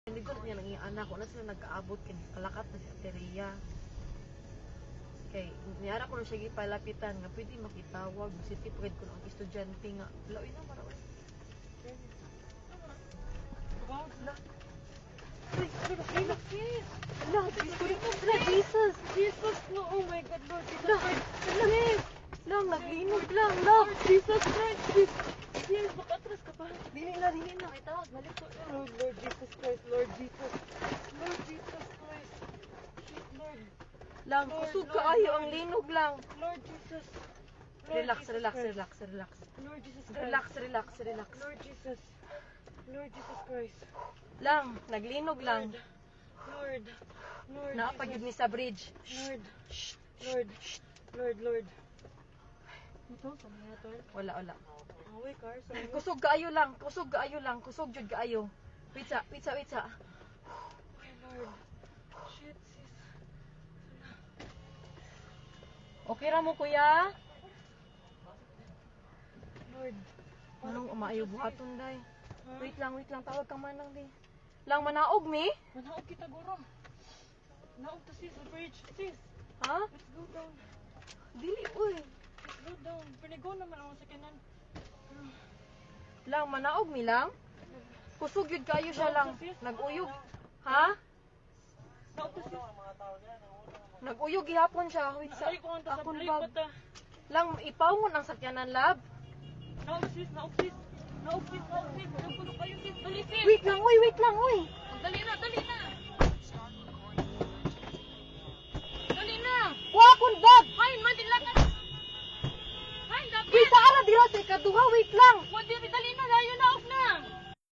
Hindi ko niya nang anak ko na sila nag-aabot kay kalakat na si Ateria. Kay niyara ko na siya gipalapitan nga pwede makitawag si tipred ko ang estudyante nga. Laoy na maraoy. Wow, la. Jesus! Jesus, no, oh my God, Lord Jesus Christ. Lang, naglinog lang, lang! Jesus Christ, Jesus, makatras ka pa. Dili na. Ay, tawag, balik ko. Oh, Lord Jesus Christ, Lord Jesus. Lord Jesus Christ. Shit, Lord. Lang, Lord, kusog Lord, kaayo Lord. ang linog lang. Lord Jesus. Lord Relax, Jesus relax, Christ. relax, relax. Lord Jesus Christ. Relax, relax, relax. Lord Jesus. Lord Jesus Christ. Lang, naglinog lang. Lord. Lord Naapagid Jesus. ni sa bridge. Lord. Lord. Lord, Lord. Ito, saan na ito? Wala. Away, car. Saan mo? Kusog kaayo lang, kusog jud kaayo. Wait sa. Okay, Lord. Shit, sis. Okay ra mo kuya? Lord. Anong umaayo buhaton day? Ha? Wait lang, tawag kang manang di. Lang manaog mi? Manaog kita, guro. Naog to, sis, the bridge. Sis, Ha? let's go down. Dili uy. Let's go down. Pinigo naman ako sa kanan. Lang manaog mi lang. Kusog yun kayo siya lang. Naguyog. Ha? Naog to, sis. Naguyog gihapon siya. Wait sa Ay, kung ang akong tasabli bag. pa ta. Lang ipawon ang sakyanan lab. Naog, sis. Naog, sis. Naog, sis. Naog, sis. Naog kayo, sis. Dali, sis. Wait lang uy. Dali na, dali na. Dali na. Wa akong bag. Hain, madilakan. Hain, dapat. Wait sa ala dira sa ikaduha. Wait lang. Dali na.